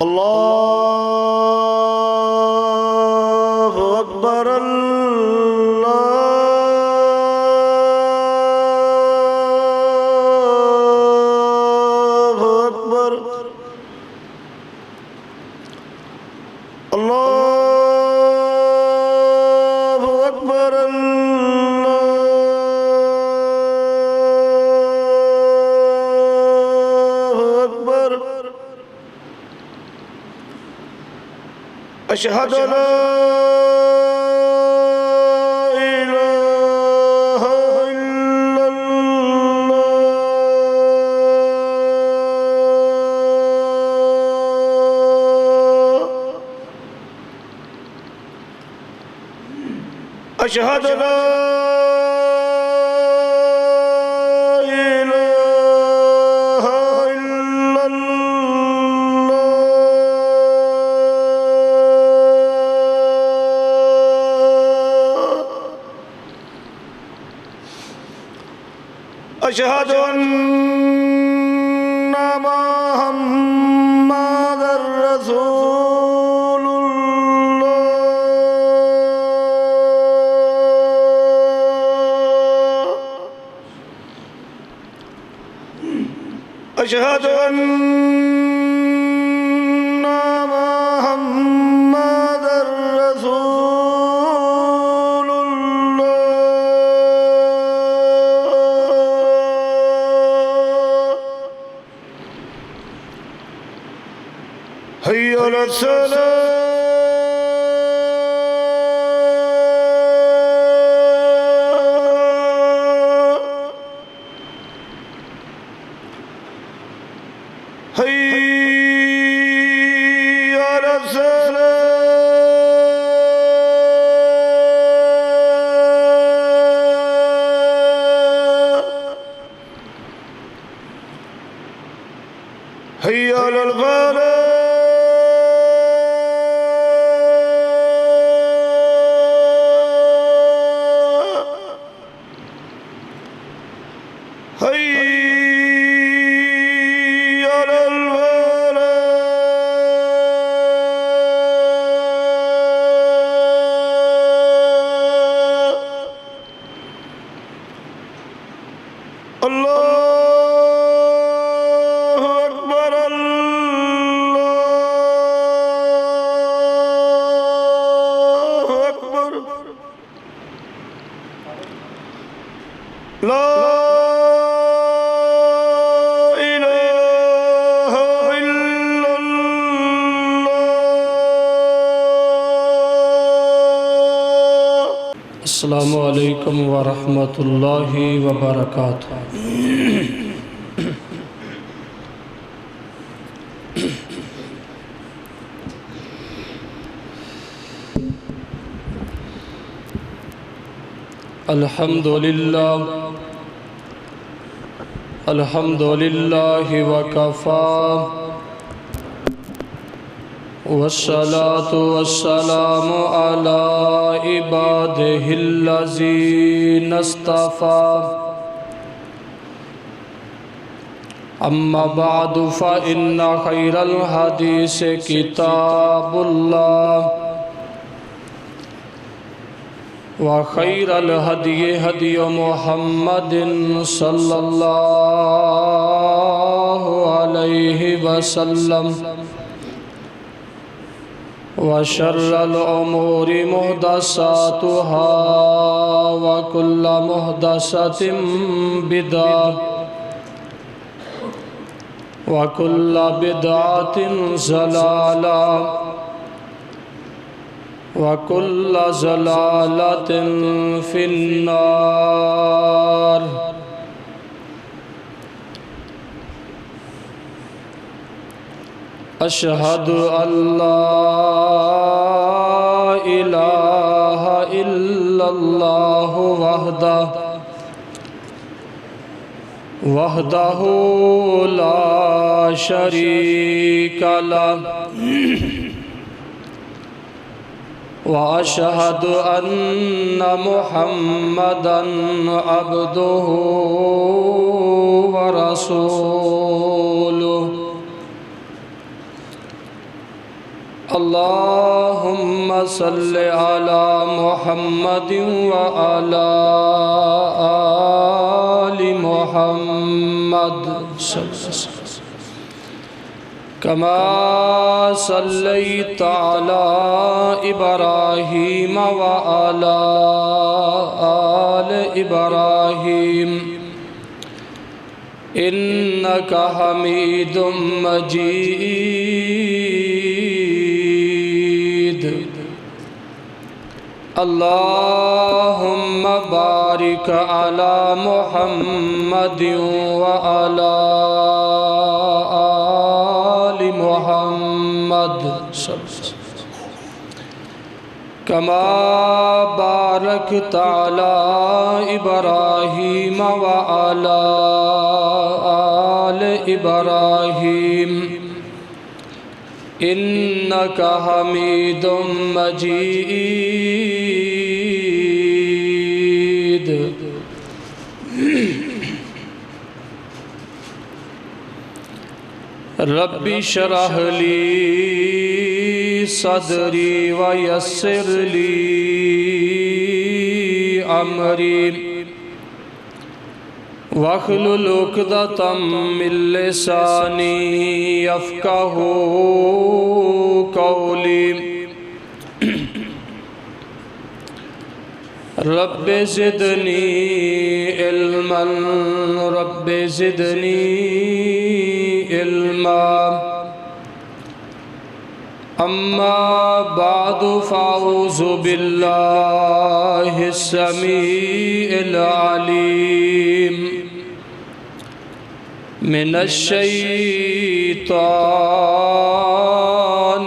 اللہ اکبر اللہ اکبر اللہ اکبر اللہ اکبر اشہد ان لا الہ الا اللہ اشہد ان لا الہ الا اللہ اشہد ان محمد رسول اللہ اشہد ان محمد رسول اللہ حی علی الصلاۃ حی علی الصلاۃ حی علی الفلاح حی علی الفلاح اللہ اکبر اللہ اکبر لا الہ الا اللہ السلام علیکم ورحمۃ اللہ وبرکاتہ۔ الحمدللہ وکفا والصلاة والسلام على عباده الذين اصطفى أما بعد فإن خير الحديث كتاب الله وخير الهدي هدي محمد صلى الله عليه وسلم وشر الأمور محدثاتها وكل محدثة بدعة وكل بدعة ضلالة وكل ضلالة في النار۔ أشهد أن لا إله إلا الله وحده لا شريك له وأشهد أن محمدًا عبده ورسوله اللهم صل على محمد وعلى آل محمد كما صليت على إبراهيم وعلى آل إبراهيم إنك حميد مجيد اللهم بارك على محمد وعلى آل محمد كما باركت على إبراهيم وعلى آل إبراهيم إنك حميد مجيد رب اشرح لي صدري ويسر لي أمري واحلل عقدة من لساني يفقهوا قولي رب زدني علما رب زدني علما أما بعد فأعوذ بالله السميع العليم من الشيطان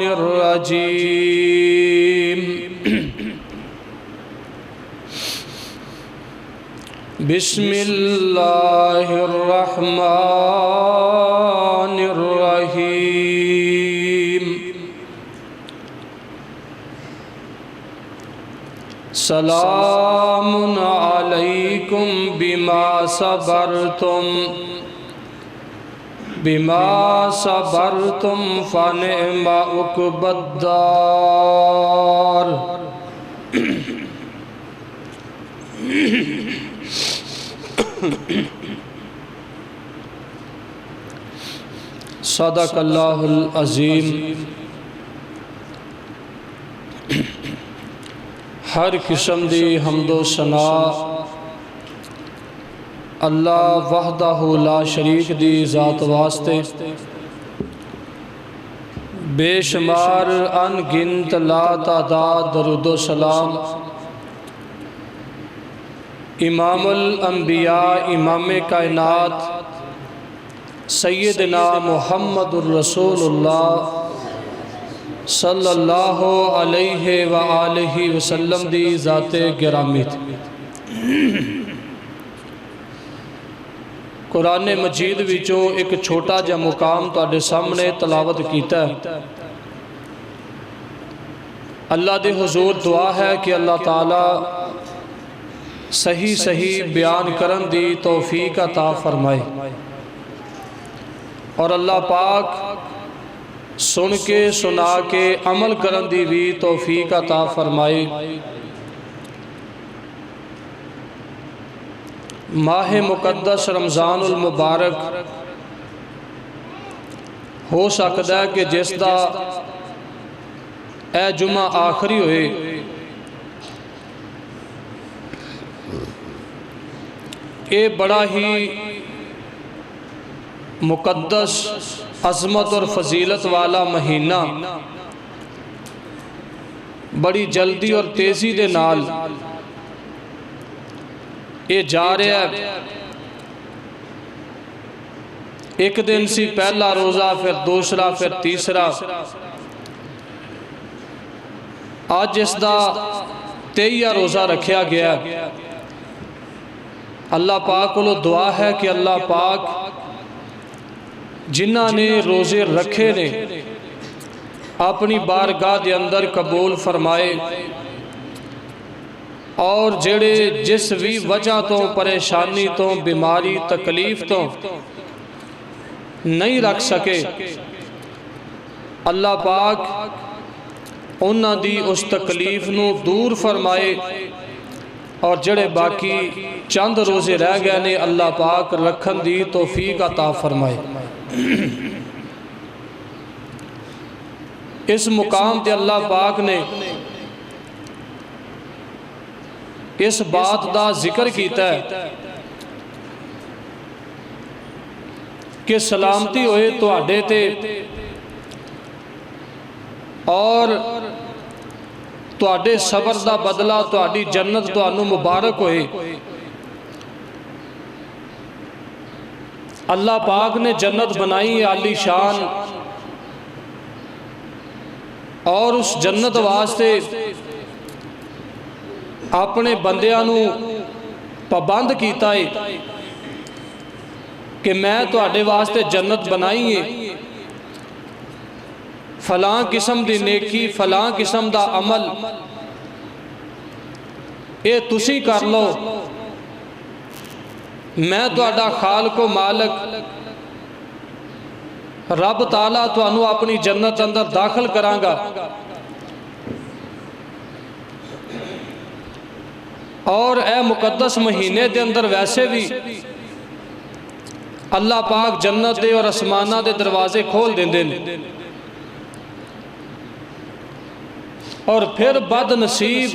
الرجيم بسم الله الرحمن الرحيم سلام علیکم بما صبرتم فنعم عقبی الدار صدق اللہ العظیم ہر قسم دی حمد و ثنا اللہ وحدہ لا شریک دی ذات واسطے بے شمار ان گنت لا تعداد درود و سلام امام الانبیاء امام کائنات سیدنا محمد الرسول اللہ صلی اللہ علیہ وآلہ وسلم دی ذات گرامی تھی قرآن مجید وچوں ایک چھوٹا جا مقام تواڈے سامنے تلاوت کیتا ہے اللہ دے حضور دعا ہے کہ اللہ تعالیٰ صحیح صحیح بیان کرن دی توفیق عطا فرمائے اور اللہ پاک سن کے سنا کے عمل کرن دی بھی توفیق عطا فرمائے ماہ مقدس رمضان المبارک ہو سکتا ہے کہ جس دا اے جمعہ آخری ہوئے اے بڑا ہی مقدس عظمت اور فضیلت والا مہینہ بڑی جلدی اور تیزی دے نال یہ جا رہا ہے ایک دن سی پہلا روزہ پھر دوسرا پھر تیسرا آج اس دا 23 روزہ رکھیا گیا اللہ پاک کو دعا ہے کہ اللہ پاک جنہاں نے روزے رکھے نے اپنی بارگاہ دے اندر قبول فرمائے اور جڑے جس بھی وجہ تو پریشانی تو بیماری تکلیف تو نہیں رکھ سکے اللہ پاک انہاں دی اس تکلیف نو دور فرمائے اور جڑے باقی چند روزے رہ گئے نے اللہ پاک رکھن دی توفیق عطا فرمائے۔ اس مقام تے اللہ پاک نے اس بات دا ذکر کیتا ہے کہ سلامتی ہوئے تواڈے تے اور تواڈے صبر دا بدلہ تواڈی جنت تانوں مبارک ہوئے۔ اللہ پاک نے جنت بنائی عالی شان، اور اس جنت واسطے اپنے بندیاں نو پابند کیتا ہے کہ میں تواڈے واسطے جنت بنائی ہے، فلاں قسم دی نیکی فلاں قسم دا عمل اے تسی کر لو، میں تواڈا خالق و مالک رب تعالیٰ تانوں اپنی جنت اندر داخل کراں گا۔ اور اے مقدس مہینے دے اندر ویسے بھی اللہ پاک جنت دے اور اسمانہ دے دروازے کھول دیں دیں، اور پھر بد نصیب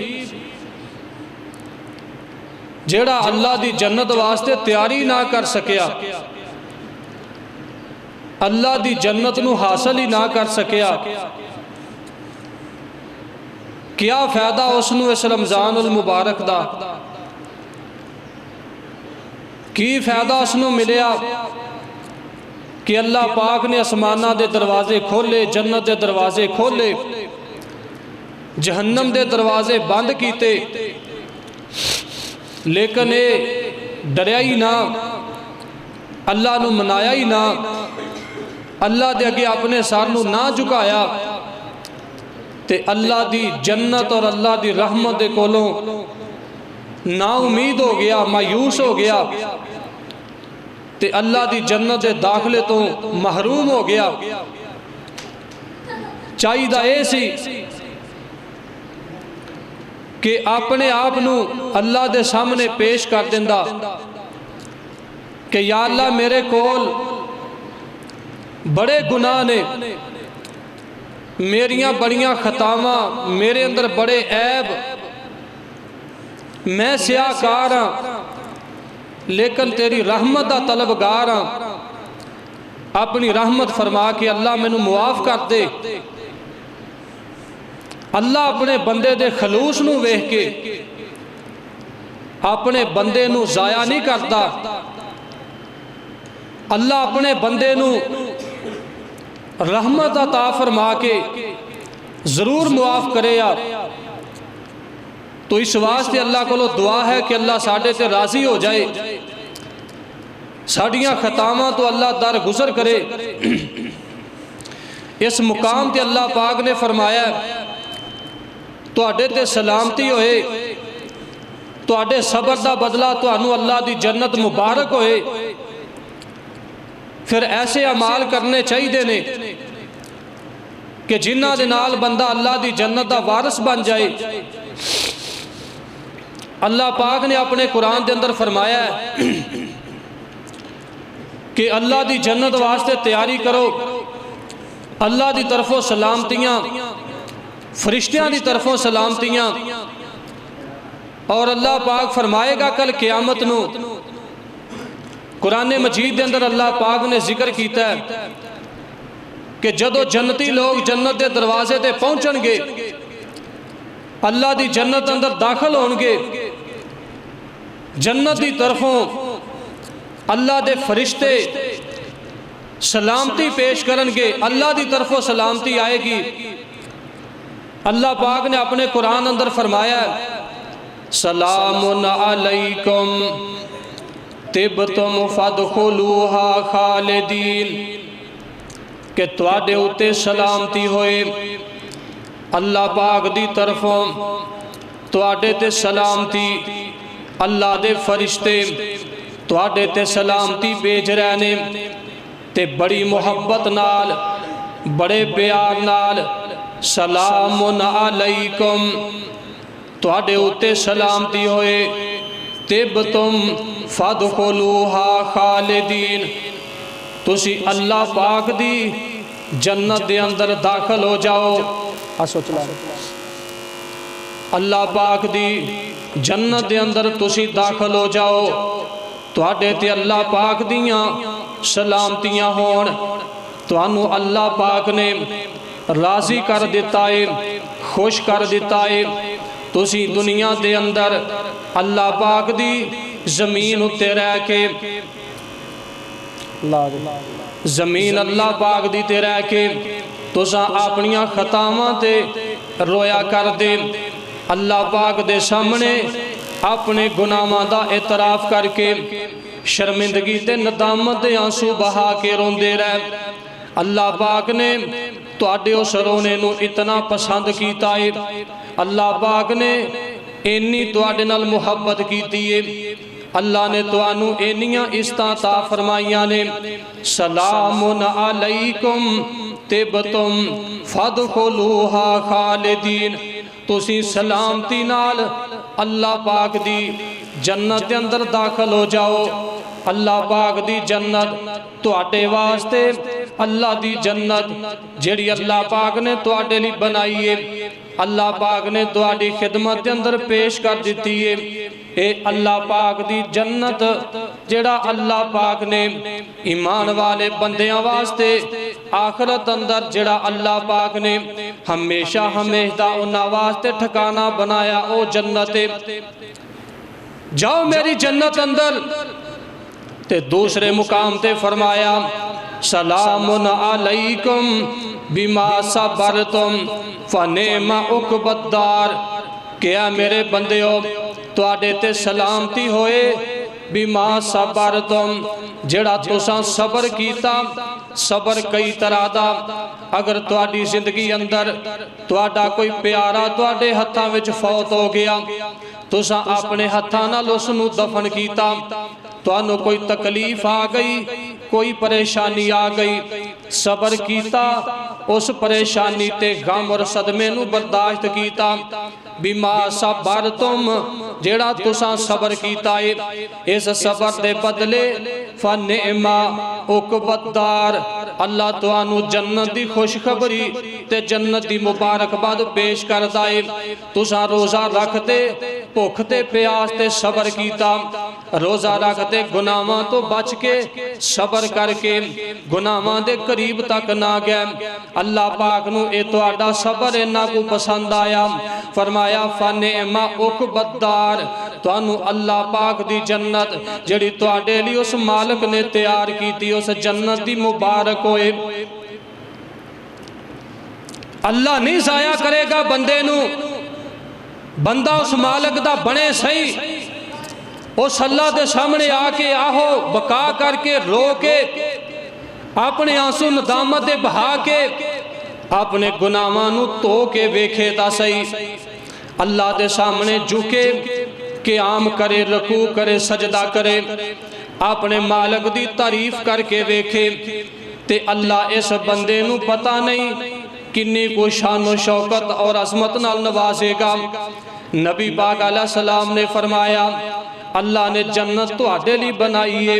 جیڑا اللہ دی جنت واسطے تیاری نہ کر سکیا، اللہ دی جنت نو حاصل ہی نہ کر سکیا، کیا فائدہ اس نو اس رمضان المبارک دا؟ کی فائدہ اس نو ملیا کہ اللہ پاک نے اسمانہ دے دروازے کھولے، جنت دے دروازے کھولے، جہنم دے دروازے بند کیتے، لیکن اے ڈریا ہی نہ، اللہ نو منایا ہی نہ، اللہ دے اگے اپنے سار نو نہ جھکایا، تے اللہ دی جنت اور اللہ دی رحمت دے کولوں نا امید ہو گیا، مایوس ہو گیا، تے اللہ دی جنت دے داخلے تو محروم ہو گیا۔ چاہیدہ اے سی کہ اپنے آپ نو اللہ دے سامنے پیش کر دیندہ کہ یا اللہ میرے کول بڑے گناہ نے، میریاں بڑیاں خطاواں، میرے اندر بڑے عیب، میں سیاہ کار ہاں، لیکن تیری رحمت دا طلبگار ہاں، اپنی رحمت فرما کے اللہ میں نو معاف کر دے۔ اللہ اپنے بندے دے خلوص نو ویکھ کے اپنے بندے نو ضائع نہیں کرتا، اللہ اپنے بندے نو رحمت عطا فرما کے ضرور معاف کرے یا۔ تو اس واسطے اللہ کو دعا ہے کہ اللہ ساڑھے تے راضی ہو جائے، ساڑھیاں خطاواں تو اللہ در گزر کرے۔ اس مقام تے اللہ پاک نے فرمایا تو اڈے تے سلامتی ہوئے، تو اڈے صبر دا بدلہ تو انو اللہ دی جنت مبارک ہوئے۔ پھر ایسے عمال کرنے چاہیے دینے کہ جنہ دے نال بندہ اللہ دی جنت دا وارث بن جائے۔ اللہ پاک نے اپنے قرآن دے اندر فرمایا ہے کہ اللہ دی جنت واسطے تیاری کرو، اللہ دی طرفوں سلامتیاں، فرشتیاں دی طرفوں سلامتیاں، اور اللہ پاک فرمائے گا کل قیامت نو۔ قرآن مجید دے اندر اللہ پاک نے ذکر کیتا ہے کہ جدو جنتی لوگ جنت دے دروازے تے پہنچن گے، اللہ دی جنت اندر داخل ہونگے، جنت دی طرفوں اللہ دے فرشتے سلامتی پیش کرنگے، اللہ دی طرفوں سلامتی آئے گی۔ اللہ پاک نے اپنے قرآن اندر فرمایا ہے سلام علیکم طبتم فادخلوها خالدین، کہ تواڈے اُتے سلامتی ہوئے، اللہ پاک دی طرفوں تواڈے تے سلامتی، اللہ دے فرشتے تواڈے تے سلامتی بھیج رہے نے، تے بڑی محبت نال بڑے پیار نال سلام علیکم تواڈے اُتے سلامتی ہوئے طبتم فادخلوها خالدین تسی اللہ پاک دی جنت دے اندر داخل ہو جاؤ اللہ پاک دی جنت دے اندر تسی داخل ہو جاؤ تواڈے تے اللہ پاک دیاں سلامتیاں ہون توانو اللہ پاک نے راضی کر دیتا ہے خوش کر دیتا ہے تسی دنیا دے اندر اللہ پاک دی زمین اتے رہ کے زمین اللہ پاک دی تے رہ کے تساں اپنیاں خطاواں تے رویا کر دے اللہ پاک دے سامنے اپنے گناہاں دا اعتراف کر کے شرمندگی تے ندامت دے آنسو بہا کے روندے رہ اللہ پاک نے تواڈے اس رونے نو اتنا پسند کیتا ہے اللہ پاک نے اینی تواڈے نال محبت کیتی ہے اللہ نے توانو اینیاں استعطا فرمائیاں نے سلام علیکم طبتم فادخلوها خالدین تسی سلامتی نال اللہ پاک دی جنت دے اندر داخل ہو جاؤ اللہ پاک دی جنت تواڈے واسطے اللہ دی جنت جیڑی اللہ پاک نے تواڈے لی بنائی ہے اللہ پاک نے تواڈی خدمت دے اندر پیش کر دیتی ہے اے اللہ پاک دی جنت جیڑا اللہ پاک نے ایمان والے بندیاں واسطے آخرت اندر جیڑا اللہ پاک نے ہمیشہ ہمیشہ انہاں واسطے ٹھکانہ بنایا او جنت جاؤ میری جنت اندر تے دوسرے مقام تے فرمایا سلام علیکم بما صبرتم فنعم عقبی الدار کیا میرے بندیو تواڈے تے سلامتی ہوئے بما صبرتم جڑا تساں صبر کیتا صبر کئی طرح دا اگر تواڈی زندگی اندر تواڈا کوئی پیارا تواڈے ہتھاں وچ فوت ہو گیا تساں اپنے ہتھاں نال اس نو دفن کیتا توانو کوئی تکلیف آ گئی کوئی پریشانی آ گئی صبر کیتا اس پریشانی تے غم اور صدمے نو برداشت کیتا بما صبرتم جیڑا تساں صبر کیتا ہے اس صبر دے بدلے فنعم عقبی الدار اللہ توانو جنت دی خوشخبری تے جنت دی مبارکباد پیش کردا ہے تساں روزہ رکھتے بھوکتے پیاس تے صبر کیتا روزہ رکھتے گناہاں تو بچ کے صبر کر کے گناہاں دے قریب تک نہ گئے اللہ پاک نو اے تواڈا صبر انہاں کو پسند آیا فرمایا فنعم عقبی الدار توانو اللہ پاک دی جنت جڑی تواڈے لی اس مالک نے تیار کیتی اس جنت دی مبارک ہوئے اللہ نہیں ضائع کرے گا بندے نو بندہ اس مالک دا بنے صحیح اس اللہ دے سامنے آکے آہو بکا کر کے رو کے اپنے آنسو ندامت دے بہا کے اپنے گناہاں نو تو کے ویکھے تا صحیح اللہ دے سامنے جھکے قیام کرے رکوع کرے سجدہ کرے اپنے مالک دی تعریف کر کے ویکھے تے اللہ اس بندے نو پتہ نہیں کنی کو شان و شوکت اور عظمت نال نوازے گا نبی پاک علیہ السلام نے فرمایا اللہ نے جنت تو آڈے لی بنائی ہے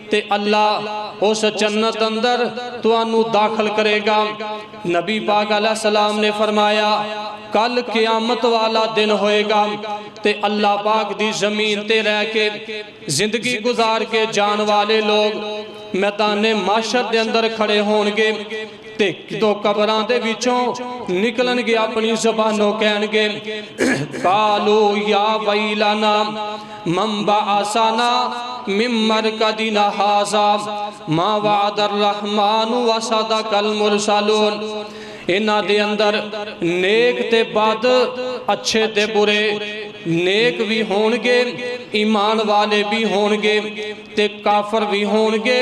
تے اللہ اس جنت اندر تو انو داخل کرے گا نبی پاک علیہ السلام نے فرمایا کل قیامت والا دن ہوئے گا تے اللہ پاک دی زمین تے رہ کے زندگی گزار کے جان والے لوگ میدان معاشر دے اندر کھڑے ہونگے تے دو قبران دے وچوں نکلن گے اپنی زبانوں کہن گے قالو یا ویلنا من بعثنا من مرقدنا ھذا ما وعد الرحمن وصدق المرسلون انہاں دے اندر نیک تے بد اچھے تے برے نیک بھی ہونگے ایمان والے بھی ہونگے تے کافر بھی ہونگے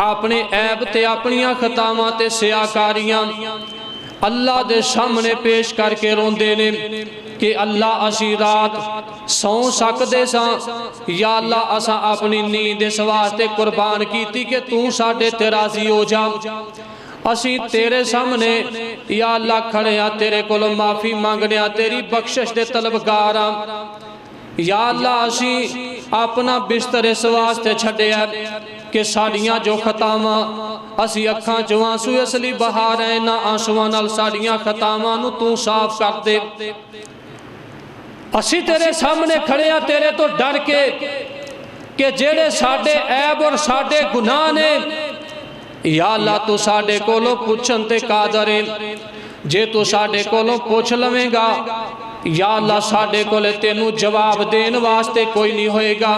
اپنے عیب تے اپنیاں خطاواں تے سیاکاریاں اللہ دے سامنے پیش کر کے روندے نے کہ اللہ اسی رات سو سکدے ساں یا اللہ اساں اپنی نیند اس واسطے قربان کیتی کہ تو ساڈے تے راضی ہو جا اسی تیرے سامنے یا اللہ کھڑے ہاں تیرے کولوں معافی مانگنے ہاں تیری بخشش دے طلبگار ہاں یا اللہ اسی اپنا بستر اس واسطے چھڈے ہے کہ ساڑیاں جو خطاواں اسی اکھاں جو آنسو اس لیے بہا رہے نہ آنسوان نال ساڑیاں خطاواں نو تو صاف کر دے اسی تیرے سامنے کھڑے ہیں تیرے تو ڈر کے کہ جیڑے ساڑے عیب اور ساڑے گناہ نے یا اللہ تو ساڑے کولوں پوچھن تے قادر ہے جے تو ساڑے کولوں پوچھ لویں گا یا اللہ ساڑے کولے تینوں جواب دین واسطے کوئی نہیں ہوئے گا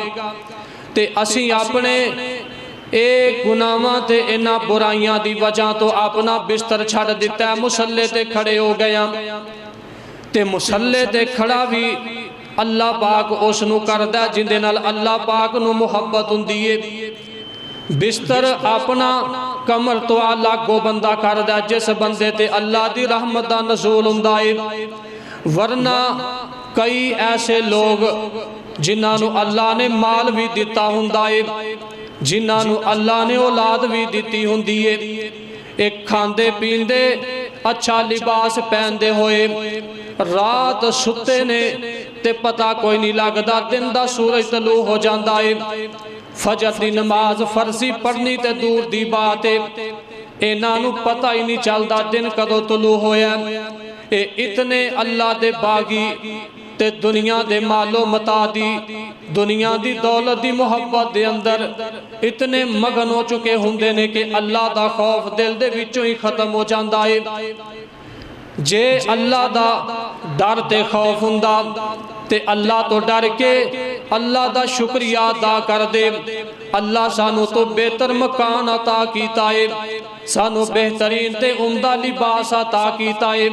تے اسی اپنے ایک گناہاں تے انہاں برائیاں دی وجہ تو اپنا بستر چھڑ دیتا ہے مسلے تے کھڑے ہو گیا تے مسلے تے کھڑا بھی اللہ پاک اس نو کردہ جندے نال اللہ پاک نو محبت ہوندی ہے بستر اپنا کمر تو اللہ کو بندہ کردہ جس بندے تے اللہ دی رحمت دا نزول ہوندا ہے ورنہ کئی ایسے لوگ جنہاں نو اللہ نے مال بھی دیتا ہوندا ہے جنہاں نو اللہ نے اولاد بھی دیتی ہوندی ہے ایک کھاندے پیندے اچھا لباس پہندے ہوئے رات ستے نے تے پتہ کوئی نہیں لگدا دن دا سورج طلوع ہو جاندا ہے فجر دی نماز فرضی پڑھنی تے دور دی بات ہے انہاں نو پتہ ہی نہیں چلدا دن کدوں طلوع ہویا اے اتنے اللہ دے باغی تے دنیا دے مالو متا دی دنیا دی دولت دی محبت دے اندر اتنے مگن ہو چکے ہوندے نے کہ اللہ دا خوف دل دے وچوں ہی ختم ہو جاندا ہے جے اللہ دا ڈر تے خوف ہوندا تے اللہ تو ڈر کے اللہ دا شکریہ ادا کر دے اللہ سانو تو بہتر مکان عطا کیتا ہے سانو بہترین تے عمدہ لباس عطا کیتا ہے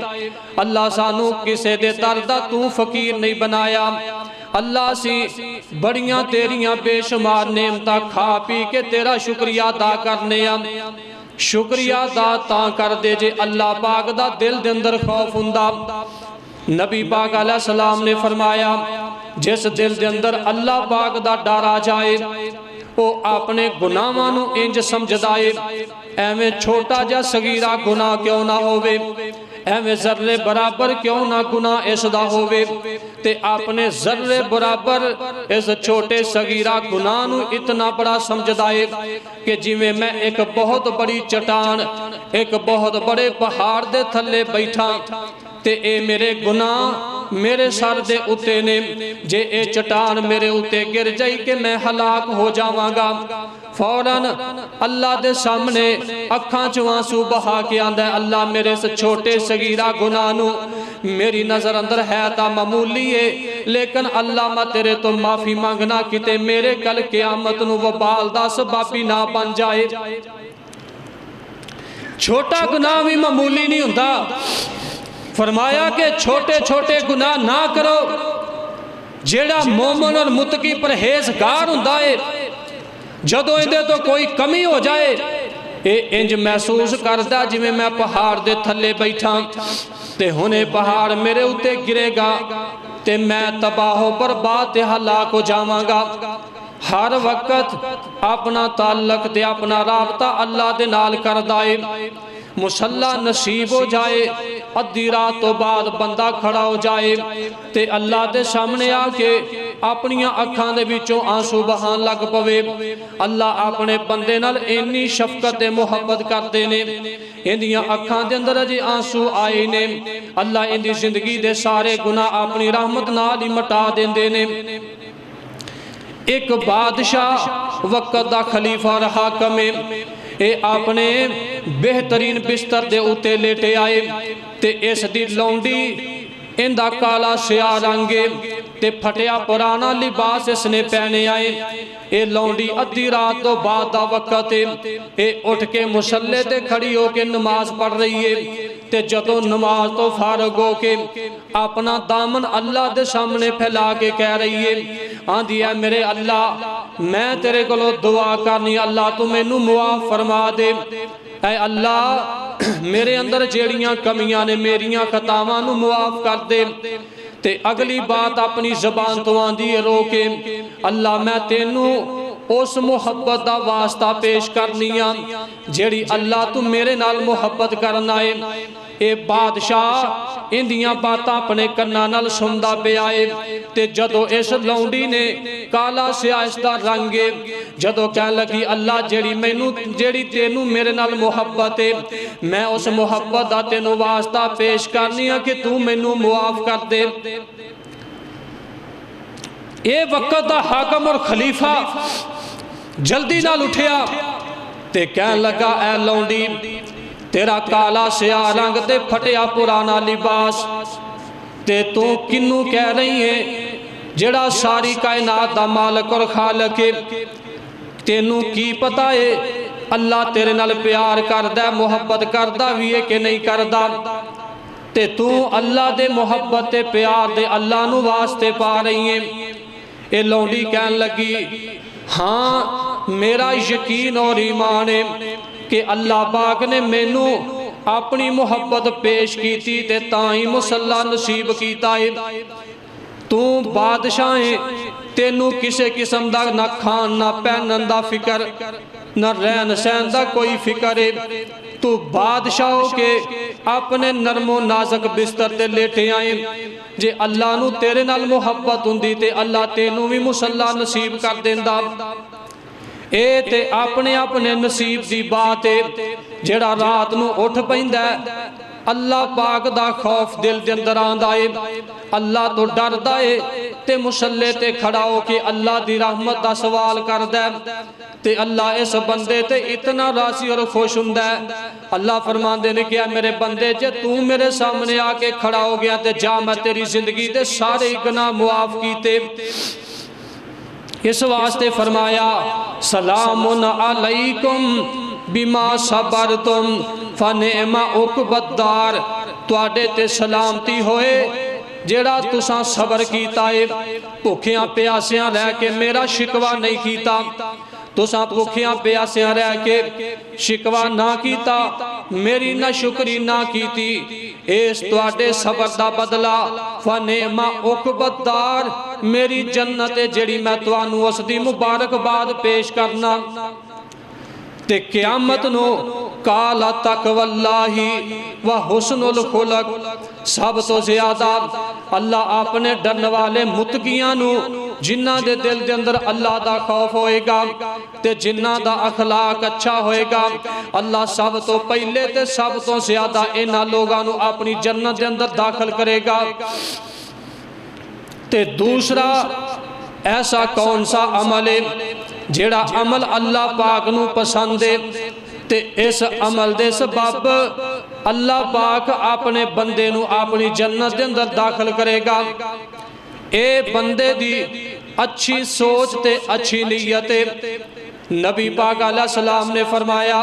اللہ سانو کسے دے دردہ تو فقیر نہیں بنایا اللہ سی بڑیاں تیریاں بے شمار نعمتاں کھا پی کے تیرا شکریہ ادا کرنے شکریہ ادا تاں کر دے جے اللہ پاک دا دل دے اندر خوف ہوندا نبی پاک علیہ السلام نے فرمایا جس دل دے اندر اللہ پاک دا ڈر آ جائے وہ اپنے گناہاں نو انج سمجھدائے ایویں چھوٹا جا صغیرہ گناہ کیوں نہ ہووے ایویں ذرے برابر کیوں نہ گناہ اس دا ہووے تے اپنے ذرے برابر اس چھوٹے صغیرہ گناہ نو اتنا بڑا سمجھدائے کہ جی میں ایک بہت بڑی چٹان ایک بہت بڑے پہاڑ دے تھلے بیٹھا تے اے میرے گناہ میرے سر دے اتے نے جے اے چٹان میرے اتے گر جائی کہ میں ہلاک ہو جاواں گا فوراً اللہ دے سامنے اکھاں چوں آنسو بہا کے آندہ ہے اللہ میرے سے چھوٹے صغیرہ گناہ نو میری نظر اندر ہے تا معمولی ہے لیکن اللہ میں تیرے تو معافی مانگنا کتے میرے کل قیامت نو وبال دا سبابی نہ بن جائے چھوٹا گناہ بھی معمولی نہیں ہوندہ فرمایا کہ چھوٹے چھوٹے گناہ نہ کرو جیڑا مومن اور متقی پرہیزگار ہوندا ہے جدو اندے تو کوئی کمی ہو جائے اے انج محسوس کردا جویں میں پہاڑ دے تھلے بیٹھا تے ہونے پہاڑ میرے اتے گرے گا تے میں تباہ و برباد تے ہلاک ہو جاواں گا ہر وقت اپنا تعلق تے اپنا رابطہ اللہ دے نال کردا ہے مسلح نصیب ہو جائے ادھی رات تو بعد بندہ کھڑا ہو جائے تے اللہ دے سامنے آکے اپنیاں اکھاں دے بچوں آنسو بہان لگ پوے اللہ اپنے بندے نال اینی شفقت محبت کر دینے اندیاں اکھاں دے اندر جی آنسو آئے نے اللہ اندی زندگی دے سارے گناہ اپنی رحمت نال ہی مٹا دین دینے ایک بادشاہ وقت دا خلیفہ رہا کمیں اے اپنے بہترین بستر دے اتے لیٹے آئے تے اس دی لونڈی اندہ کالا سیاہ رنگے تے پھٹیا پرانا لباس اس نے پہنے آئے اے لونڈی ادھی رات تو بعد دا وقت اے اٹھ کے مسلے تے کھڑی ہو کے نماز پڑھ رہی ہے تے جدو نماز تو فارغ ہو کے اپنا دامن اللہ دے سامنے پھیلا کے کہہ رہی ہے آن دیا میرے اللہ میں تیرے کولوں دعا کرنی اللہ تو مینوں معاف فرما دے اے اللہ میرے اندر جیڑیاں کمیاں نے میریاں خطاواں نو معاف کر دے تے اگلی بات اپنی زبان تو آندی ہے رو کے اللہ میں تینوں اس محبت دا واسطہ پیش کرنیاں جیڑی اللہ تو میرے نال محبت کرنا ہے اے بادشاہ اندیاں باتاں اپنے کناں نال سندا پیا آئے تے جدو اس لونڈی نے کالا سیاہستہ رنگے جدو کہن لگی اللہ جیڑی تینوں میرے نال محبت ہے میں اس محبت دا تینوں واسطہ پیش کرنیاں کہ تو مینوں معاف کر دے اے وقت دا حاکم اور خلیفہ جلدی نال اٹھیا تے کہن لگا اے لونڈی تیرا کالا سیاہ رنگ تے پھٹیا پرانا لباس تے تو کنوں کہہ رہی ہے جڑا ساری کائنات دا مالک اور خالق ہے تینوں کی پتا ہے اللہ تیرے نال پیار کردہ محبت کردہ بھی ہے کہ نہیں کردہ تے تو اللہ دے محبت تے پیار دے اللہ نو واسطے پا رہی ہیں اے لونڈی کہن لگی ہاں میرا یقین اور ایمان ہے کہ اللہ پاک نے مینوں اپنی محبت پیش کی تھی تے تائیں مسلح نصیب کیتا ہے تو بادشاہ ہے تینوں کسے قسم دا نہ کھان نہ پہنن دا فکر نہ رہن سہن دا کوئی فکر ہے تو بادشاہوں کے اپنے نرم و نازک بستر تے لیٹے آئیں جے اللہ نو تیرے نال محبت ہوندی تے اللہ تینوں بھی مسلح نصیب کر دیندا اے تے اپنے نصیب دی بات ہے جڑا رات نو اٹھ پیندا ہے اللہ پاک دا خوف دل دے اندر آندا ہے اللہ تو ڈردا ہے تے مصلے تے کھڑا ہو کے اللہ دی رحمت دا سوال کردا ہے تے اللہ اس بندے تے اتنا راضی اور خوش ہوندا ہے اللہ فرماندے نے کہ میرے بندے جے تو میرے سامنے آ کے کھڑا ہو گیا تے جا میں تیری زندگی دے سارے گناہ معاف کیتے اس واسطے فرمایا سلام علیکم بما صبرتم فنعم عقبی الدار تواڈے تے سلامتی ہوئے جیڑا تساں صبر کیتا ہے بھوکیاں پیاسیاں رہ کے میرا شکوہ نہیں کیتا تساں بھوکیاں پیاسیاں رہ کے شکوہ نہ کیتا میری نہ شکری نہ کیتی اس تواڈے صبر دا بدلہ فنعم عقبی الدار میری جنت جیڑی میں توانوں اس دی مبارک باد پیش کرنا تے قیامت نو کالا تقوی اللہ و حسن الخلق سب تو زیادہ اللہ اپنے ڈرن والے متقیاں نو جنہ دے دل دے اندر اللہ دا خوف ہوئے گا تے جنہ دا اخلاق اچھا ہوئے گا اللہ سب تو پہلے تے سب تو زیادہ انہاں لوگاں نو اپنی جنت دے اندر داخل کرے گا تے دوسرا ایسا کون سا عمل ہے جیڑا عمل اللہ پاک نو پسند ہے تے اس عمل دے سبب اللہ پاک اپنے بندے نو اپنی جنت دے اندر داخل کرے گا اے بندے دی اچھی سوچ تے اچھی نیت ہے نبی پاک علیہ السلام نے فرمایا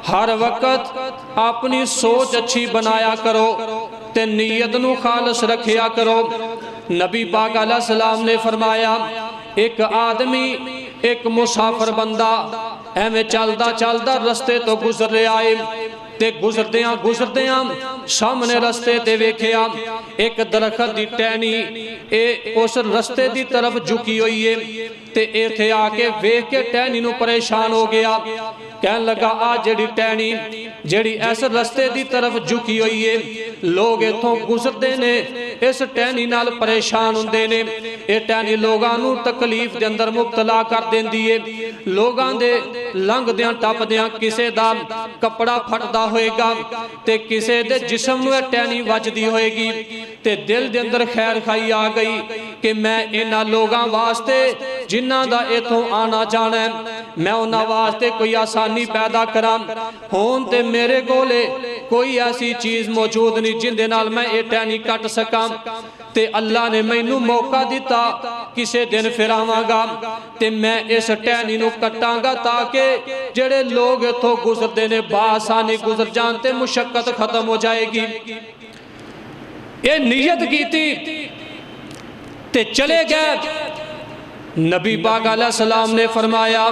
ہر وقت اپنی سوچ اچھی بنایا کرو تے نیت نو خالص رکھیا کرو نبی پاک علیہ السلام نے فرمایا ایک آدمی ایک مسافر بندہ ایویں چلدا رستے تو گزر رہے آئے تے گزردیاں سامنے رستے تے ویکھیا ایک درخت دی ٹہنی اس رستے دی طرف جھکی ہوئی ہے تے ایتھے آ کے ویکھ کے ٹہنی نو پریشان ہو گیا کہن لگا آ جڑی ٹہنی جڑی اس رستے دی طرف جھکی ہوئی ہے لوگ ایتھوں گزردے نے اس ٹہنی نال پریشان ہوندے نے اے ٹہنی لوگاں نو تکلیف دے اندر مبتلا کر دیندی ہے لوگاں دے لنگ دیاں ٹپ دیاں کسے دا کپڑا پھٹدا ہوئے گا تے کسے دے جسم نو ٹہنی وجدی ہوئے گی تے دل دے اندر خیر خائی آ گئی کہ میں انہاں لوگاں واسطے جنہاں دا ایتھوں آنا جانا ہے میں انہاں واسطے کوئی آسانی پیدا کراں ہون تے میرے کولے کوئی ایسی چیز موجود نہیں جن دے نال میں اے ٹہنی کٹ سکاں تے اللہ نے مینوں موقع دیتا کسے دن پھراواں گا تے میں اس ٹہنی نو کٹاں گا تاکہ جڑے لوگ ایتھوں گزردے نے بآسانی گزر جان تے مشقت ختم ہو جائے گی یہ نیت کی تھی تے چلے گئے نبی پاک علیہ السلام نے فرمایا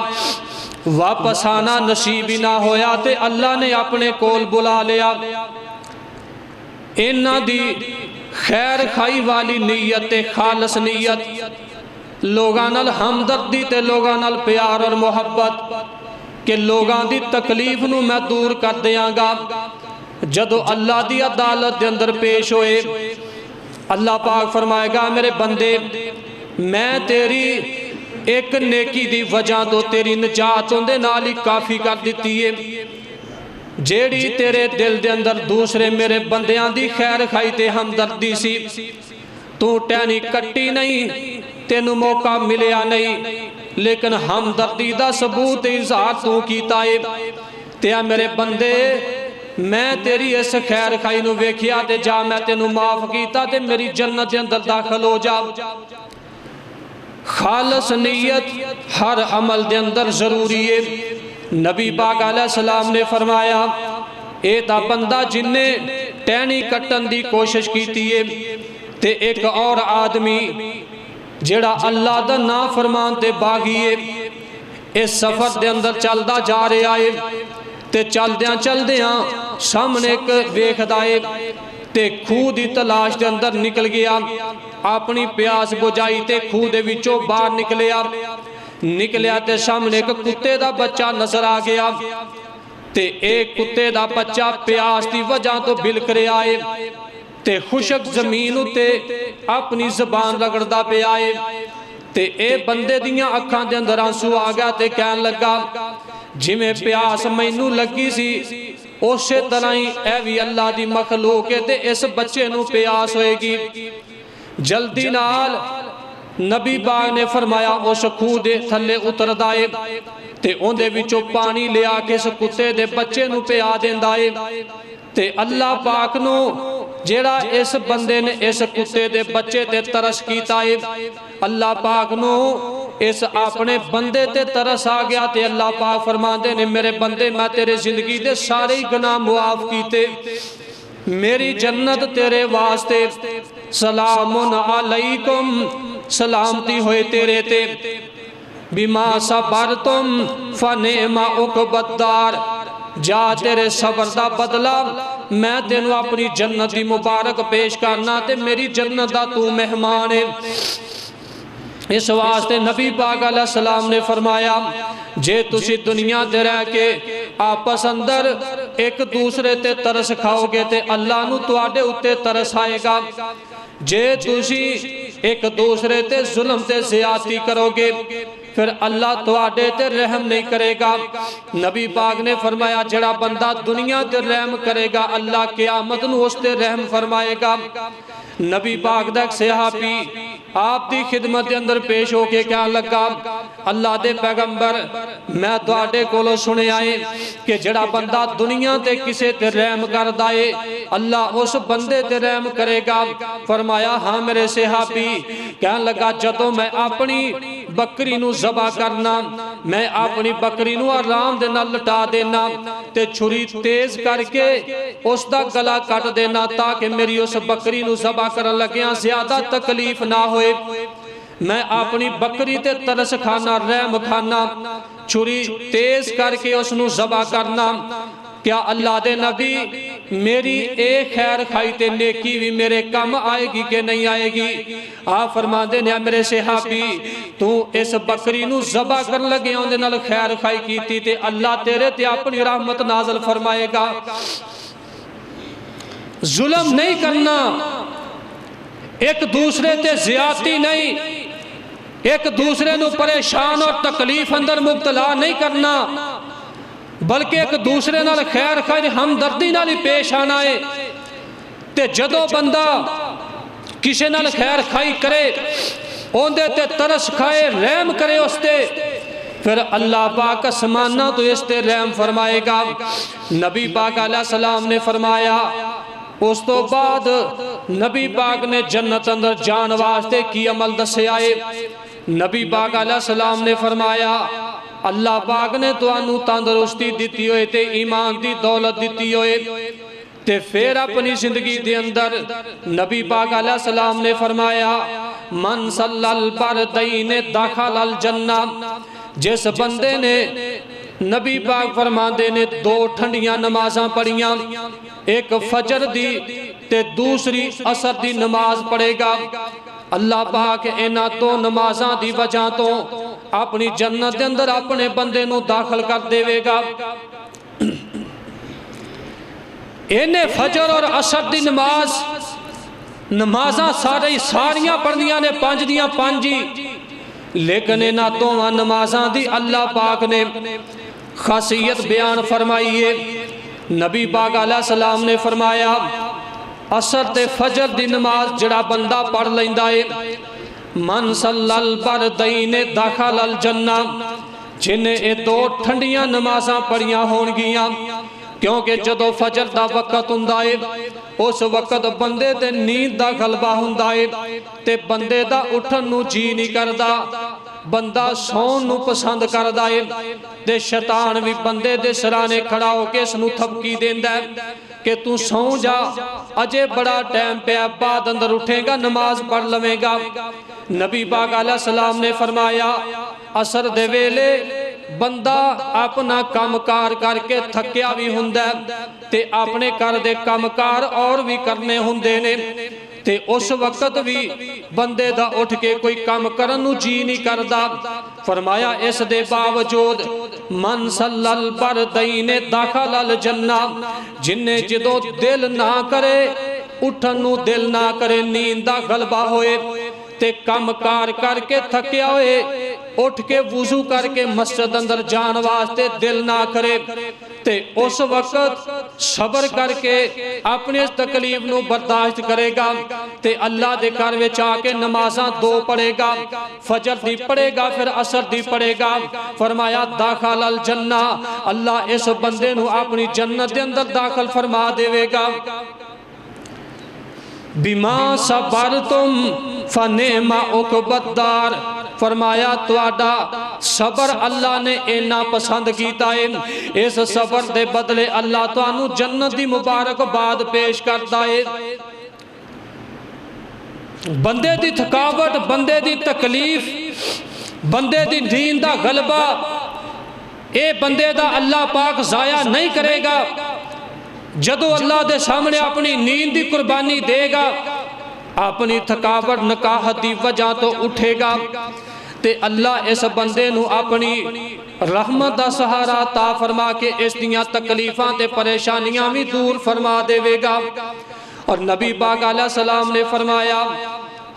واپس آنا نصیب ہی نہ ہویا تے اللہ نے اپنے کول بلا لیا. انہاں دی خیر خائی والی نیت تے خالص نیت لوگاں نال ہمدردی تے لوگاں نال پیار اور محبت کہ لوگاں دی تکلیف نو میں دور کر دیاں گا. جدو اللہ دی عدالت دے اندر پیش ہوئے اللہ پاک فرمائے گا میرے بندے میں تیری ایک نیکی دی وجہ تو تیری نجات ہوندے نالی کافی کر دیتی ہے. جیڑی تیرے دل دے اندر دوسرے میرے بندیاں دی خیر خائی تے ہمدردی سی تو ٹہنی کٹی نہیں تینو موقع ملیا نہیں لیکن ہمدردی دا ثبوت اظہار تو کیتا ہے. تے میرے بندے میں تیری اس خیر خائی نو ویکھیا تے جا میں تینو معاف کیتا تے میری جنت دے اندر داخل ہو جا. خالص نیت ہر عمل دے اندر ضروری ہے. نبی پاک علیہ السلام نے فرمایا اے تا بندہ جن نے ٹہنی کٹن دی کوشش کیتی ہے تے ایک اور آدمی جیڑا اللہ دا نافرمان تے باغی ہے اس سفر دے اندر چلدا جا رہا ہے تے چل دیاں سامنے ایک ویکھدا ہے تے کھو دی تلاش دے اندر نکل گیا اپنی پیاس بجائی تے کھو دے وچوں باہر نکلیا تے سامنے ایک کتے دا بچہ نظر آ گیا تے ایک کتے دا بچہ پیاس دی وجہ تو بلک رہے آئے تے خشک زمین تے اپنی زبان رگڑدا پہ آئے تے اے بندے دیاں اکھاں دے اندر آنسو آ گیا تے کہن لگا جی میں پیاس مینو لگی سی اسے طرح ہی اے وی اللہ دی مخلوق ہے تے اس بچے نو پیاس ہوئے گی. جلدی نال نبی پاک نے فرمایا اس کھو دے تھلے اتر دائے تے ان دے وچوں پانی لے آ کے اس کتے دے بچے نو پیا دیندا ہے تے اللہ پاک نو جیڑا اس بندے نے اس کتے دے بچے تے ترس کیتا ہے اللہ پاک نو اس اپنے بندے تے ترس آ گیا تے اللہ پاک فرماندے نے میرے بندے میں تیرے زندگی دے سارے گناہ معاف کیتے میری جنت تیرے واسطے سلام علیکم سلامتی ہوئے تیرے تے بما صبرتم فنعم عقبی الدار جا تیرے صبر دا بدلہ میں تینوں اپنی جنت دی مبارک پیش کرنا تے میری جنت دا تو مہمان ہے. اس واسطے نبی پاک علیہ السلام نے فرمایا جے تسی دنیا تے رہ کے آپس اندر ایک دوسرے تے ترس کھاؤ گے تے اللہ نو تواڈے اتے ترس آئے گا. جے تسی ایک دوسرے تے ظلم تے زیادتی کرو گے پھر اللہ تواڈے تے رحم نہیں کرے گا. نبی پاک نے فرمایا جڑا بندہ دنیا تے رحم کرے گا اللہ قیامت نو اس تے رحم فرمائے گا. نبی پاک دا ایک صحابی آپ دی خدمت دے اندر پیش ہو کے کہنے لگا اللہ دے پیغمبر میں تواڈے کولوں سنے آئے کہ جڑا بندہ دنیا تے کسے تے رحم کر دائے اللہ اس بندے تے رحم کرے گا. فرمایا ہاں میرے صحابی. کہنے لگا جدوں میں اپنی بکری نو ذبح کرنا میں اپنی بکری نو آرام دے نال لٹا دینا تے چھری تیز کر کے اس دا گلا کٹ دینا تاکہ میری اس بکری نو ذبح کرن لگیاں زیادہ تکلیف نہ ہوئے. میں اپنی بکری تے ترس کھانا رحم کھانا چھری تیز کر کے اس نو ذبح کرنا. کیا اللہ دے نبی میری ایک خیر خائی تے نیکی بھی میرے کم آئے گی کہ نہیں آئے گی؟ آپ فرما دے نے میرے صحابی تو اس بکری نو ذبح کر لگے ہوں دے نال خیر خائی کیتی تے اللہ تیرے تے اپنی رحمت نازل فرمائے گا. ظلم نہیں کرنا ایک دوسرے تے زیادتی نہیں ایک دوسرے نو پریشان اور تکلیف اندر مبتلا نہیں کرنا بلکہ ایک دوسرے نال خیر خیر ہمدردی نال پیش آنا ہے. تے جدو بندہ کسی نال خیر خائی کرے اوندے تے ترس کھائے رحم کرے اس تے پھر اللہ پاک اسمانہ تو اس تے رحم فرمائے گا. نبی پاک علیہ السلام نے فرمایا اس تو بعد نبی پاک نے جنت اندر جان واسطے کی عمل دسے آئے. نبی پاک علیہ السلام نے فرمایا اللہ پاک نے تو انو تندرستی دیتی ہوئے تے ایمان دی دولت دیتی ہوئے تے پھر اپنی زندگی دے اندر نبی پاک علیہ السلام نے فرمایا من صلی البردین دخل الجنہ، جس بندے نے نبی پاک فرماندے نے دو ٹھنڈیاں نمازاں پڑھیاں، ایک فجر دی تے دوسری عصر دی نماز پڑھے گا، اللہ پاک اینا تو نمازاں دی وجہ تو اپنی جنت دے اندر اپنے بندے نو داخل کر دے گا۔ اینے فجر اور عصر دی نمازاں ساریاں پڑھنیاں نے پانچ دیاں پانچی، لیکن اینا تو نمازاں دی اللہ پاک نے خاصیت بیان فرمائی ہے۔ نبی پاک علیہ السلام نے فرمایا عصر تے فجر دی نماز جڑا بندہ پڑھ لیندہ ہے، من صلی البردین دخل الجنہ، جنہیں اے دو ٹھنڈیاں نمازاں پڑھیاں ہون گیاں، کیونکہ جدو فجر دا وقت ہوندا ہے اس وقت بندے دے نیند دا غلبہ ہوندا ہے تے بندے دا اٹھن نو جی نہیں کردا، بندہ سون نو پسند کردا ہے تے شیطان بھی بندے دے سرانے کھڑا ہو کے اس نو تھپکی دیندا ہے کہ تو سون جا، اجے بڑا ٹائم پہ بعد اندر اٹھے گا نماز پڑھ لویں گا۔ نبی پاک علیہ السلام نے فرمایا عصر دے ویلے بندہ اپنا کامکار کر کے تھکیا بھی ہوندا ہے تے اپنے کر دے کامکار اور بھی کرنے ہوندے نے تے اس وقت بھی بندے دا اٹھ کے کوئی کام کرن نو جی نہیں کردا، فرمایا اس دے باوجود من صلی البردین دخل الجنہ، جنہیں جدو دل نہ کرے اٹھن نو دل نہ کرے نیند دا غلبہ ہوئے تے کام کار کر کے تھکیا ہوئے اٹھ کے وضو کر کے مسجد اندر جان واسطے دل نہ کرے تے اس وقت صبر کر کے اپنے تکلیف نو برداشت کرے گا تے اللہ دے گھر وچ آ کے نمازاں دو پڑھے گا، فجر دی پڑھے گا پھر عصر دی پڑھے گا، فرمایا داخل الجنہ، اللہ اس بندے نو اپنی جنت دے اندر داخل فرما دے گا۔ بما صبرتم فنعم عقبی الدار، فرمایا تواڈا صبر اللہ نے اینا پسند کیتا ہے، اس صبر دے بدلے اللہ تانوں جنت دی مبارک باد پیش کرتا ہے۔ بندے دی تھکاوٹ، بندے دی تکلیف، بندے دی نیند دا غلبہ اے بندے دا اللہ پاک ضائع نہیں کرے گا۔ جدو اللہ دے سامنے اپنی نیند دی قربانی دے گا، اپنی تھکاوٹ نکاحت دی وجہ تو اٹھے گا تے اللہ اس بندے نو اپنی رحمت دا سہارا عطا فرما کے اس دیاں تکلیفاں تے پریشانیاں بھی دور فرما دے گا۔ اور نبی پاک علیہ السلام نے فرمایا،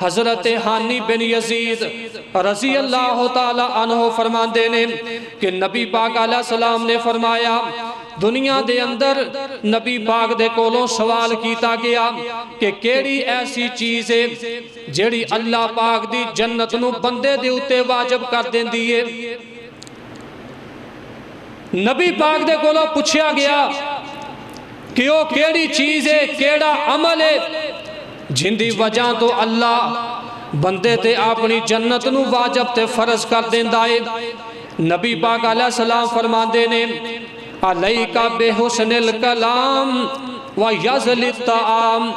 حضرت حانی بن یزید رضی اللہ تعالی عنہ فرماندے نے کہ نبی پاک علیہ السلام نے فرمایا دنیا دے اندر نبی پاک دے کولوں سوال کیتا گیا کہ کیڑی ایسی چیز ہے جیڑی اللہ پاک دی جنت نو بندے دے اتے واجب کر دیں دیئے۔ نبی پاک دے کولوں پوچھیا گیا کہ وہ کیڑی چیز ہے، کیڑا عمل ہے جن دی وجہ تو اللہ بندے تے اپنی جنت نو واجب تے فرض کر دیندہ ہے۔ نبی پاک علیہ السلام فرماندے نے علیکا بے حسن الکلام و یزل الطعام،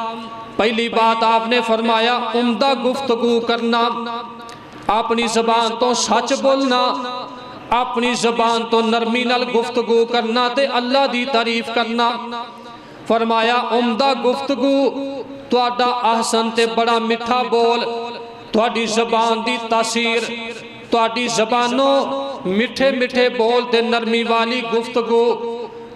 پہلی بات آپ نے فرمایا عمدہ گفتگو کرنا، اپنی زبان تو سچ بولنا، اپنی زبان تو نرمی نال گفتگو کرنا تے اللہ دی تعریف کرنا۔ فرمایا عمدہ گفتگو تواڈا احسن تے بڑا مٹھا بول، تواڈی زبان دی تاثیر، تواڈی زبانوں مٹھے مٹھے بول تے نرمی والی گفتگو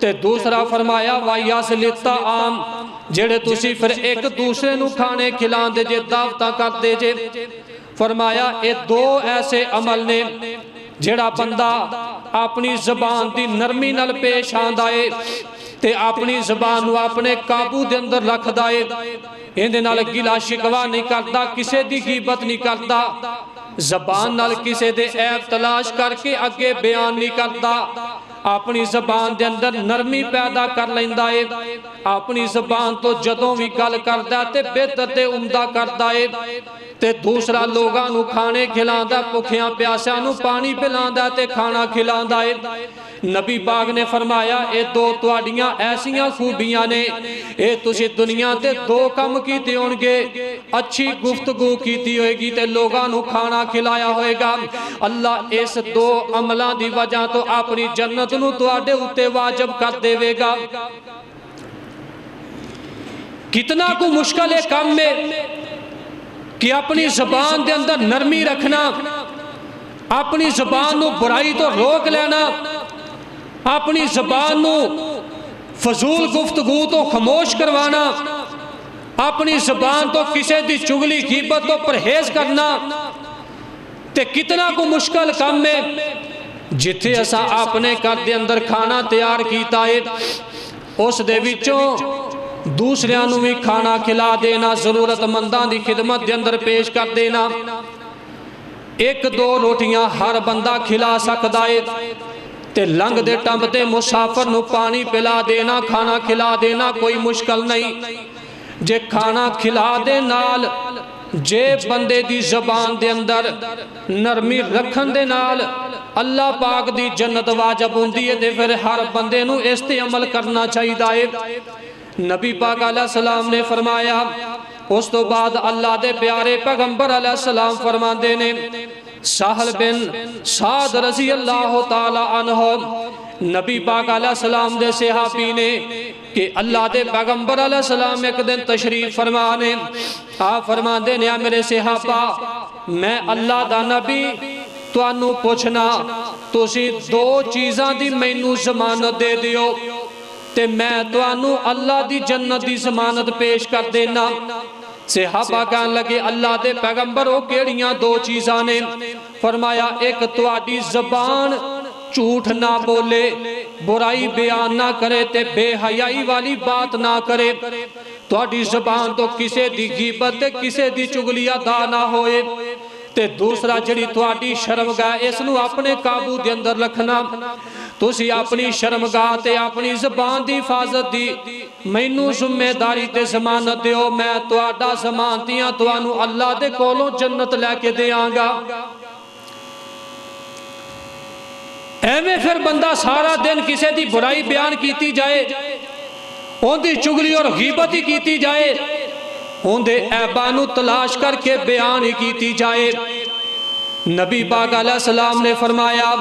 تے دوسرا فرمایا وَيَاسْلِ الطَّعَامِ، جڑے تُسی پھر ایک دوسرے نو کھانے کھلان دے جے دعوتاں کر دے جے۔ فرمایا اے دو ایسے عمل نے جڑا بندہ اپنی زبان دی نرمی نال پیش آندائے تے اپنی زبان نو اپنے قابو دے اندر رکھ دائے، اندے نال گلا شکوا نہیں کرتا، کسے دی غیبت نہیں کرتا، زبان نال کسے دے عیب تلاش کر کے اگے بیان نہیں کرتا، اپنی زبان دے اندر نرمی پیدا کر لیندا ہے اپنی زبان تو جدوں بھی گل کردا تے بہتر تے عمدہ کردا ہے تے دوسرا لوگاں نو کھانے کھلاندا بھکھیاں پیاسیاں نو پانی پلاندا تے کھانا کھلاندا ہے نبی پاک نے فرمایا اے دو تواڈیاں ایسیاں خوبیاں نے اے تسی دنیا تے دو کم کیتے ہون گے اچھی گفتگو کیتی ہوئے گی تے لوگاں نو کھانا کھلایا ہوئے گا اللہ اس دو عملاں دی وجہ تو اپنی جنت نو تواڈے اوتے واجب کر دے گا کتنا کو مشکل ہے کام میں کہ اپنی زبان دے اندر نرمی رکھنا اپنی زبان نو برائی تو روک لینا اپنی زبان نو فضول گفتگو تو خاموش کروانا اپنی زبان تو کسی دی چگلی غیبت تو پرہیز کرنا تے کتنا کو مشکل کام میں جتھے اسا اپنے گھر دے اندر کھانا تیار کیتا ہے اس دے وچوں دوسریاں نو بھی کھانا کھلا دینا ضرورت منداں دی خدمت دے اندر پیش کر دینا ایک دو روٹیاں ہر بندہ کھلا سکدا ہے تے لنگ دے ٹمب تے مسافر نو پانی پلا دینا کھانا کھلا دینا کوئی مشکل نہیں جے کھانا کھلا دے نال جے بندے دی زبان دے اندر نرمی رکھن دے نال اللہ پاک دی جنت واجب ہوندی ہے تے پھر ہر بندے نو اس تے عمل کرنا چاہیے نبی پاک علیہ السلام نے فرمایا اس تو بعد اللہ دے پیارے پیغمبر علیہ السلام فرماندے نے سہل بن سعد رضی اللہ تعالی عنہ نبی پاک علیہ السلام دے صحابی نے کہ اللہ دے پیغمبر علیہ السلام ایک دن تشریف فرمانے آپ فرماندے نے میرے صحابہ میں اللہ دا نبی توانو پوچھنا تسی دو چیزاں دی مینوں ضمانت دے دیو تے میں توانو اللہ دی جنت دی ضمانت پیش کر دینا صحابہ کہنے لگے اللہ دے پیغمبر ہو کیڑیاں دو چیزاں نے فرمایا ایک تواڈی زبان جھوٹ نہ بولے برائی بیان نہ کرے تے بے حیائی والی بات نہ کرے تواڈی زبان تو کسے دی غیبت تے کسے دی چگلی ادا نہ ہوئے تے دوسرا جڑی تواڈی شرمگاہ اس نو اپنے قابو دے اندر رکھنا تسی اپنی شرمگاہ تے اپنی زبان دی حفاظت دی مینوں ذمہ داری تے ضمانت دیو میں تواڈا ضمانتیاں توانو اللہ دے کولوں جنت لے کے دیاں گا ایویں پھر بندہ سارا دن کسے دی برائی بیان کیتی جائے اون دی چگلی اور غیبت ہی کیتی جائے اون دے عیباں نو تلاش کر کے بیان ہی کیتی جائے نبی پاک علیہ السلام نے فرمایا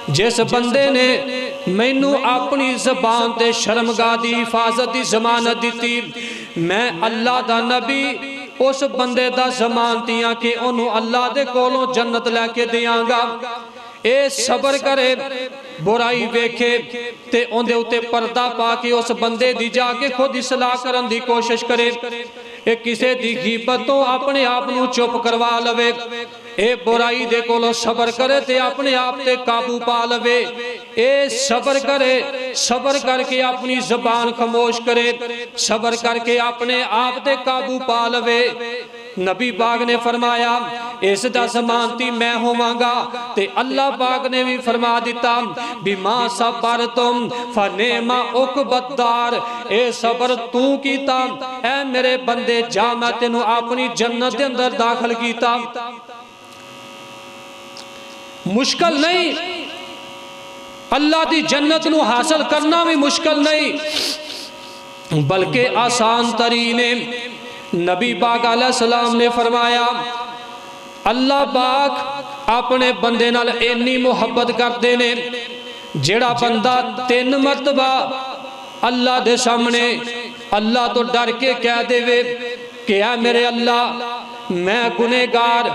جس بندے نے مینوں اپنی زبان تے شرمگاہ دی حفاظت دی ضمانت دیتی میں اللہ دا نبی اس بندے دا ضمانتیاں کہ انہوں اللہ دے کولوں جنت لے کے دیاں گا اے صبر کرے برائی ویکھے تے ان دے اتے پردہ پا کے اس بندے دی جا کے خود اصلاح کرن دی کوشش کرے اے کسے دی غیبت تو اپنے آپ نو چپ کروا لوے اے برائی دے کولو صبر کرے تے اپنے آپ تے قابو پا لوے اے صبر کرے صبر کر کے اپنی زبان خاموش کرے صبر کر کے اپنے آپ تے قابو پا لوے نبی پاک نے فرمایا اس دا ضمانتی میں ہوواں تے اللہ پاک نے بھی فرما دیتا بما صبرتم فنعم عقبی الدار اے صبر تو کیتا اے میرے بندے جا میں تینوں اپنی جنت دے اندر داخل کیتا مشکل نہیں اللہ دی جنت نو حاصل کرنا بھی مشکل نہیں بلکہ آسان ترین نبی پاک علیہ السلام نے فرمایا اللہ پاک اپنے بندے نال اینی محبت کرتے نے جڑا بندہ 3 مرتبہ اللہ دے سامنے اللہ تو ڈر کے کہہ دے وے کہ اے میرے اللہ میں گنہگار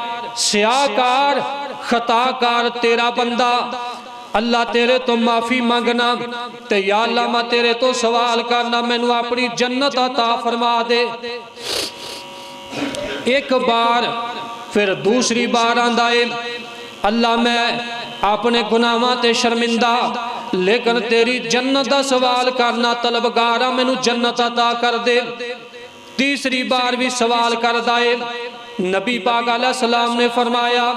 سیاہکار خطاکار تیرا بندہ اللہ تیرے تو معافی مانگنا تے یا اللہ میں تیرے تو سوال کرنا میں نو اپنی جنت عطا فرما دے ایک بار پھر دوسری بار آندائے اللہ میں اپنے گناہاں تے شرمندہ لیکن تیری جنت دا سوال کرنا طلبگارہ میں نو جنت عطا کر دے تیسری بار بھی سوال کر دائے نبی پاک علیہ السلام نے فرمایا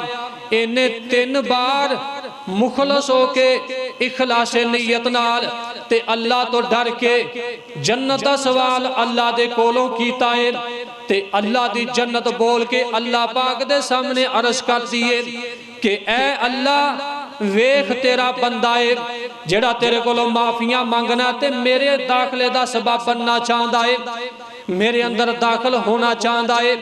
انہیں 3 بار مخلص ہو کے اخلاص نیت نال تے اللہ تو ڈر کے جنت دا سوال اللہ دے کولوں کیتا ہے تے اللہ دی جنت بول کے اللہ پاک دے سامنے عرض کر دیے کہ اے اللہ ویخ تیرا بندہ ہے جڑا تیرے کولوں معافیاں مانگنا تے میرے داخلے دا سبب بننا چاہندا ہے میرے اندر داخل ہونا چاہندا ہے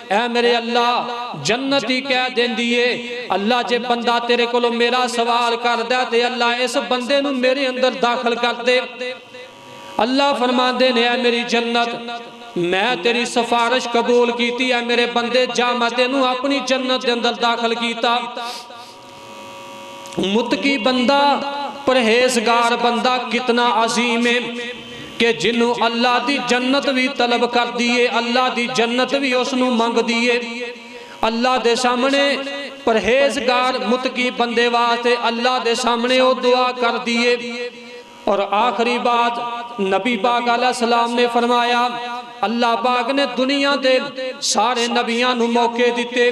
اے میرے اللہ جنتی کہہ دین دیئے اللہ جے بندہ تیرے کولوں میرا سوال کر دے تے اللہ اس بندے نو میرے اندر داخل کر دے اللہ فرما دے نے اے میری جنت میں تیری سفارش قبول کیتی ہے میرے بندے جا میں تینوں اپنی جنت دے اندر داخل کیتا متقی بندہ پرہیزگار بندہ کتنا عظیم ہے کہ جنہوں اللہ دی جنت بھی طلب کر دیئے اللہ دی جنت بھی اس نو مانگ دیئے اللہ دے سامنے پرہیزگار متقی بندے واسطے اللہ دے سامنے وہ دعا کر دیئے اور آخری بات نبی پاک علیہ السلام نے فرمایا اللہ پاک نے دنیا دے سارے نبیاں نو موقع دیتے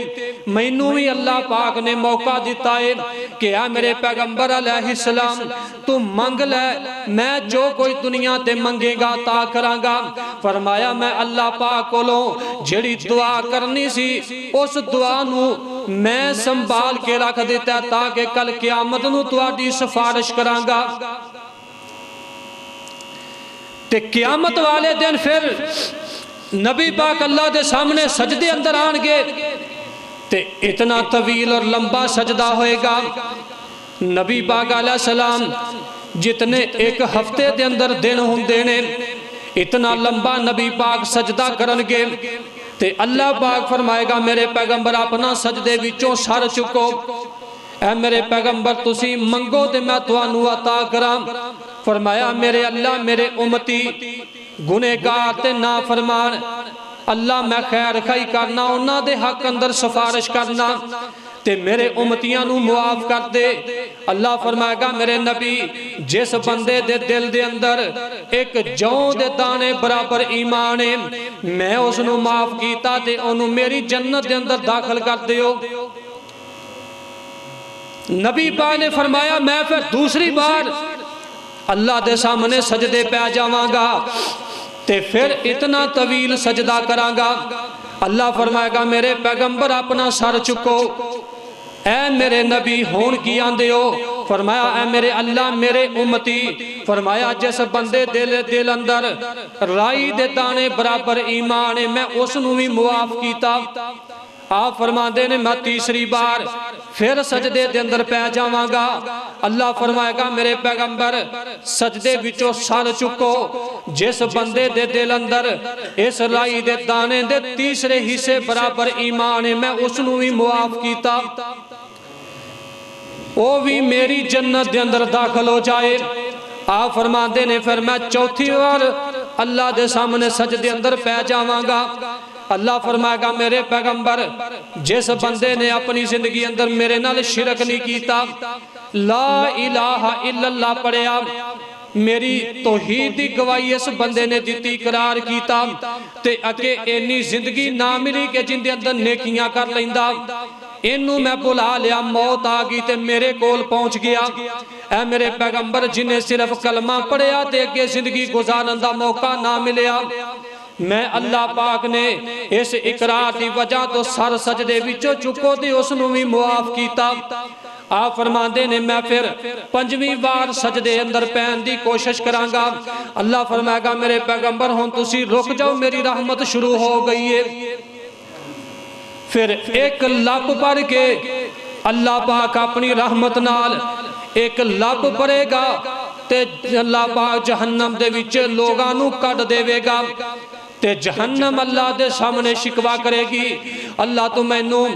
مینوں بھی اللہ پاک نے موقع دیتا ہے کہ اے میرے پیغمبر علیہ السلام تو منگ لے میں جو کوئی دنیا تے منگے گا تا کراں گا فرمایا میں اللہ پاک کولوں جڑی دعا کرنی سی اس دعا نو میں سنبھال کے رکھ دیتا تاکہ کل قیامت نو تہاڈی سفارش کراں گا تے قیامت والے دن پھر نبی پاک اللہ دے سامنے سجدے اندر آن گے تے اتنا طویل اور لمبا سجدہ ہوئے گا نبی پاک علیہ السلام جتنے ایک ہفتے دے اندر دن ہوندے نے اتنا لمبا نبی پاک سجدہ کرن گے تے اللہ پاک فرمائے گا میرے پیغمبر اپنا سجدے وچوں سر چکو اے میرے پیغمبر تسی منگو تے میں تانوں عطا کراں فرمایا میرے اللہ میرے امتی گنہگار تے نافرمان اللہ میں خیر خائی کرنا انہاں دے حق اندر سفارش کرنا تے میرے امتیاں نو معاف کر دے اللہ فرمائے گا میرے نبی جس بندے دے دل دے اندر ایک جوں دے دانے برابر ایمان ہے میں اس نو معاف کیتا تے انہوں میری جنت دے اندر داخل کر دیو نبی پاک نے فرمایا میں پھر دوسری بار اللہ دے سامنے سجدے پہ جاواں گا تے پھر اتنا طویل سجدہ کراں گا اللہ فرمائے گا میرے پیغمبر اپنا سر چکو اے میرے نبی ہون کی آندے ہو فرمایا اے میرے اللہ میرے امتی فرمایا جس بندے دل اندر رائی دے دانے برابر ایمان ہے میں اس نو بھی معاف کیتا آپ فرما دے نے میں تیسری بار پھر سجدے دے اندر پہ جاواں گا اللہ فرمائے گا میرے پیغمبر سجدے وچوں سر چکو جس بندے دے دل اندر اس رائی دے دانے دے تیسرے حصے برابر ایمان ہے میں اس نو بھی معاف کیتا وہ بھی میری جنت دے اندر داخل ہو جائے آپ فرما دے نے پھر میں چوتھی بار اللہ دے سامنے سجدے اندر پہ جاواں گا اللہ فرمائے گا میرے پیغمبر جس بندے نے اپنی زندگی اندر میرے نال شرک نہیں کیتا لا الہ الا اللہ پڑھیا میری توحید دی گواہی اس بندے نے دیتی قرار کیتا تے اکے اینی زندگی نہ ملی کہ جن دے اندر نیکیاں کر لیندا انہوں میں بلا لیا موت آگی تے میرے کول پہنچ گیا اے میرے پیغمبر جنہیں صرف کلمہ پڑھیا تے اگے زندگی گزارن دا موقع نہ ملیا میں اللہ پاک نے اس اقرار دی وجہ تو سر سجدے وچوں چکو تے اس نو بھی معاف کیتا آپ فرما دے نے میں پھر پنجویں بار سجدے اندر پہن دی کوشش کراں گا اللہ فرمائے گا میرے پیغمبر ہوں تسی رک جاؤ میری رحمت شروع ہو گئی ہے پھر ایک لپ پر کے اللہ پاک اپنی رحمت نال ایک لپ پڑے گا تے اللہ پاک جہنم دے وچ لوگاں نو کٹ دے گا تے جہنم اللہ دے سامنے شکوا کرے گی اللہ تو مینوں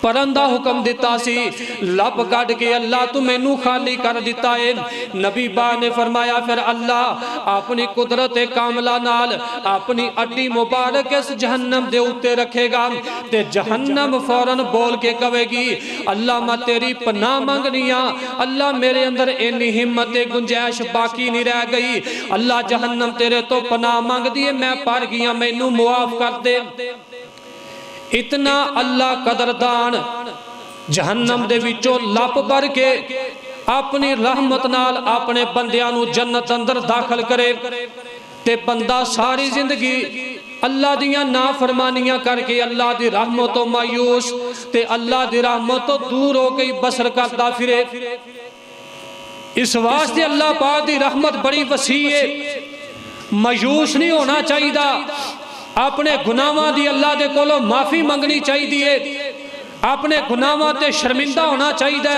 پرندہ حکم دیتا سی لب کٹ کے اللہ تو مینوں خالی کر دیتا ہے نبی پاک نے فرمایا پھر اللہ اپنی قدرت کاملہ نال اپنی اڈی مبارک اس جہنم دے اوتے رکھے گا تے جہنم فوراً بول کے کہے گی اللہ میں تیری پناہ مانگنیاں اللہ میرے اندر اینی ہمت گنجائش باقی نہیں رہ گئی اللہ جہنم تیرے تو پناہ مانگ دیے میں پار گیا مینوں معاف کر دے اتنا اللہ قدردان جہنم دے وچوں لپ بھر کے اپنی رحمت نال اپنے بندیاں نو جنت اندر داخل کرے تے بندہ ساری زندگی اللہ دیاں نافرمانیاں کر کے اللہ دی رحمت تو مایوس تے اللہ دی رحمت تو دور ہو کے بسر کرتا پھرے۔ اس واسطے اللہ پاک دی رحمت بڑی وسیع ہے، مایوس نہیں ہونا چاہیے، اپنے گناہاں دی اللہ دے کولوں معافی منگنی چاہیے، اپنے گناہاں تے شرمندہ ہونا چاہیے۔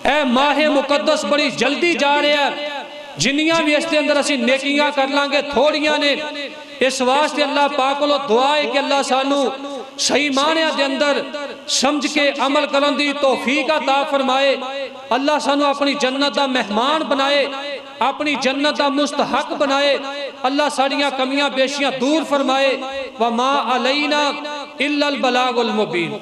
اے ماہ مقدس بڑی جلدی جا رہے ہیں، جنیاں بھی اس دے اندر اسی نیکیاں کر لانگے تھوڑیاں نے، اس واسطے اللہ پاک کو دعا ہے کہ اللہ سانو صحیح معنی دے اندر سمجھ کے عمل کرن دی توفیق عطا فرمائے، اللہ سانو اپنی جنت دا مہمان بنائے، اپنی جنت دا مستحق بنائے، اللہ ساڑیاں کمیاں بیشیاں دور فرمائے۔ وَمَا عَلَيْنَا إِلَّا الْبَلَاغُ الْمُبِينُ۔